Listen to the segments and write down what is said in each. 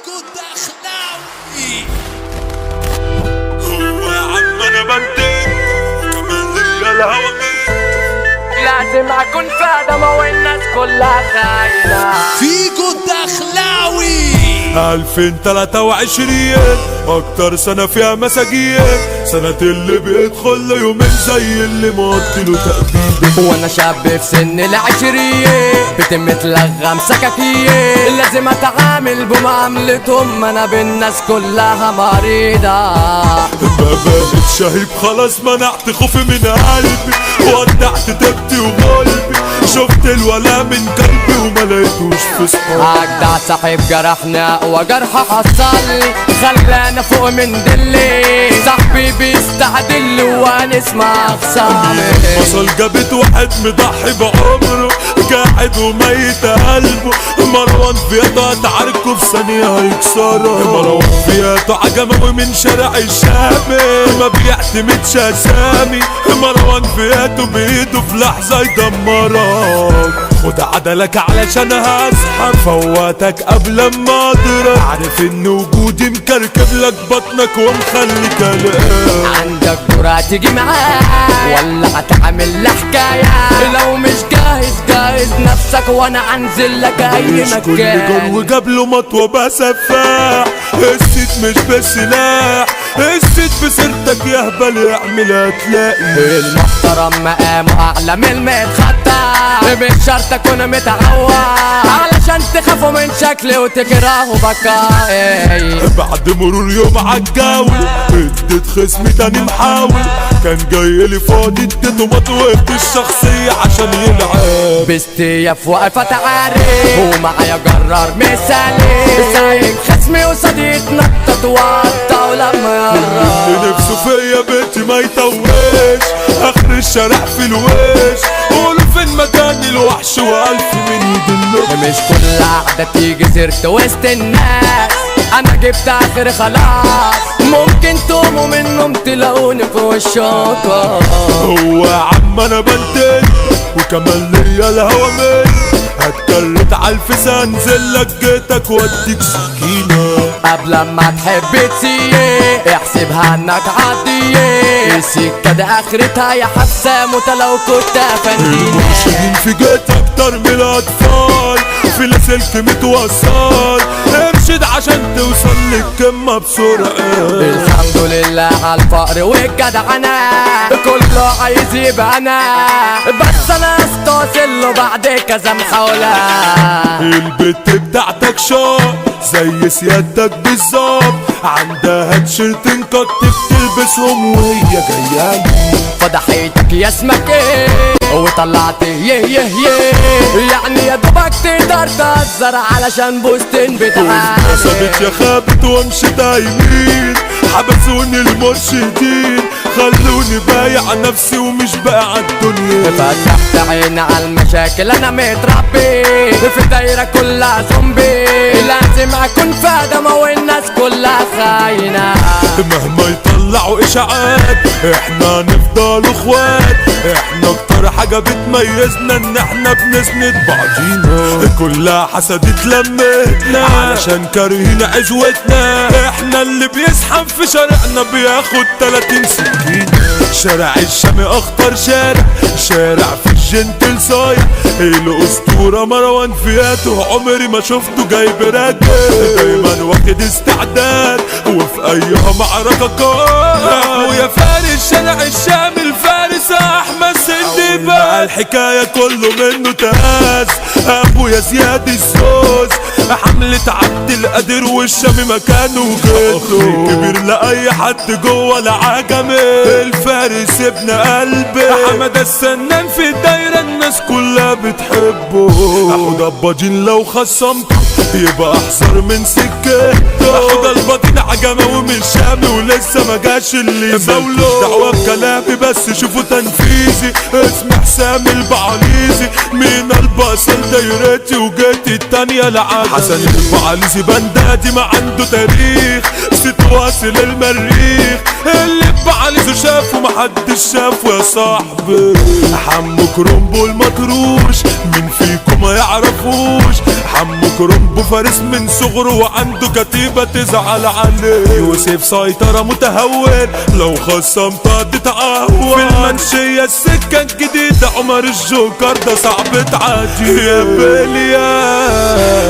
فيكو دخلاوي. هو يا عم انا بنتين كمان ليا الهوا لازم اكون فاهمة والناس كلها خاينة. فيكو دخلاوي 2023 اكتر سنة فيها مساجين، سنة اللي بيدخل له يومين زي اللي مقتله تأبيد. وانا شاب في سن العشرية بتمتلغم سكاكية، لازم اتعامل بمعاملتهم، انا بالناس كلها مريضة. ما بقتش شهيب خلاص، منعت خوفي من قلبي، ودعت تبتي وقلبي، شفت الولا من قلبي وما لقيتوش في صحابي. اجدع صاحب جرحنا وجرح حصل، خلانا فوق من دلي، صاحبي بيستعدل وانا اسمع خصامي. وصل جابت واحد مضحي بعمره، قاعد وميت قلبه، مروان فياته هتعاركه في ثانية هيكسره. مروان فياته عجمه من شارع الشامي، ما بيعتمدش اسامي، مروان فياته بايده في لحظة يدمرك. خد عدلك علشان هسحب فواتك قبل ما اضرب، عارف ان وجودي مكركب لك بطنك ومخلي كلام. عندك دورة تيجي معايا ولا هتعمل لي حكاية؟ لو مش جاهز جاهز نفسك وانا انزل لك اي مش كل مكان. جو جاب له مطوة بسفاح، الست مش بسلاح، الست بسيرتك يا هبل اعملها تلاقي. المحترم مقامه اعلى من المتخطى، مش شرط اكون متعود علشان تخافوا من شكلي وتكرهوا بكائي. بعد مرور يوم عالجو اديت خصمي تاني محاول، كان جاي لي فاضي اديته مطوة الشخصية عشان يلعب. باستياف واقفة تعارف ومعايا جرار مثالي، سايق خصمي وصديق نطط وقطع ولما اللي يقرب. نفسه فيا بيتي ما يطوش، اخر الشارع في الوش، قولوا فين مكان الوحش والف من يدله. مش كل قعدة تيجي سيرت وسط الناس، انا جبت اخر خلاص، ممكن تقوموا من النوم تلاقوني في وشكم. هو يا عم انا بنتين وكمان ليا الهوا من، هتكلت عالفيس انزل لك جيتك واديك سكينة. قبل ما تحب تسيء احسبها انك عادية، السكة دي اخرتها يا حسام وانت لو كنت فندينا. المرشدين في جيت اكتر من الاطفال، في لاسلك متوصل، ارشد عشان توصل للقمة بسرعة. الحمد لله على الفقر والجدعنة، كله عايز يبقى انا، بس انا استوصل له بعد كذا محاولة. البت بتاعتك شاط زي سيادتك بالظبط، عندها تيشيرتين كات بتلبسهم وهي جايه. فضحيتك يا اسمك ايه وطلعت يه يعني يا دوبك تقدر تهزر علشان بوستين بتاعك. صدت يا خابت ومشيت يمين، حبسوني المرشدين، خلوني بايع نفسي ومش بايع الدنيا. فتحت عيني على المشاكل، انا متربي في دايرة كلها زومبي، لازم اكون فاهمة والناس كلها خاينة. مهما يطلعوا اشاعات احنا نفضل اخوات، احنا اكتر حاجة بتميزنا ان احنا بنسند بعضينا، كلها حسد اتلمتنا علشان كارهين عزوتنا، احنا اللي بيسحب في شارعنا بياخد 30 سكينة. شارع الشام اخطر شارع، شارع في الجنتل صايع، الاسطورة مروان فياته عمري ما شفته جايب راجل، دايما واخد استعداد وفي ايها معركة قائد. ويا فارس شارع الشام الفارس احمد سندي بقى، الحكاية كله منه تهاز، ابويا زياد السوس، حملة عبد القادر والشامي مكانه جده، كبير لاي حد جوه العجمي، الفارس ابن قلبي، حمد السنان في الدايرة الناس كلها بتحبه، اخد الباجين لو خصمته يبقى احذر من سكته، اخد الباطين عجمة ومن شامي ولسه ما جاش اللي يزاوله، دعوة بكلامي بس شوفوا تنفيذي، اسم حسام البعاليزي، مين البصل دايرتي وجيتي التانية لعب حسن البعاليزي، بندادي ما عنده تاريخ، ست واصل المريخ، اللي بعاليزه شافه محدش شافه يا صاحبي، حمو كرومبو المطروش، مين فيكم ما يعرفوش، عمو كرومبو فارس من صغره وعنده كتيبة تزعل عليه. يوسف سيطرة متهور لو خصمت تتعور. في المنشية السكة الجديدة عمر الجوكر ده صعب تعدي. يا بليا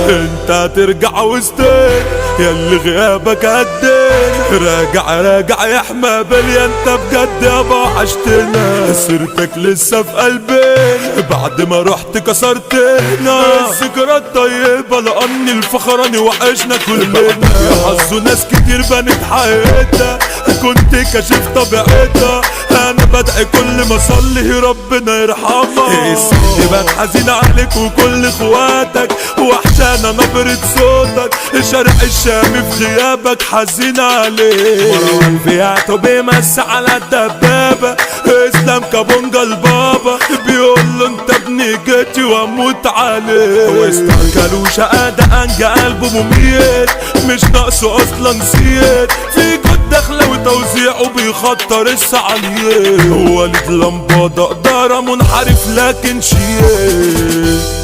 انت هترجع وسطين ياللي غيابك قدين. راجع يا حما بليا انت بجد يابا وحشتنا. سيرتك لسه في قلبين بعد ما رحت كسرتنا. الذكرى الطيبة لأني الفخراني وحشنا كلنا. يا حظه ناس كتير بنت حياتها كنت كاشف طبيعتها. انا بدعي كل ما اصلي ربنا يرحمها. الست بقت حزينة عليك وكل اخواتك وحشانة نبرة صوتك. شرق الشام في غيابك حزين عليك. مروان فياتو بيمس على الدبابة. اسلام كابونجا البابا بيقول له انت ابني جيتي واموت عليك. واستركلوش قادة انجا قلبه مميت مش ناقصه اصلا نسيت. في جد داخله وتوزيعه بيخطر السعاليات. وليد لمبادة قدارة منحرف لكن شيء.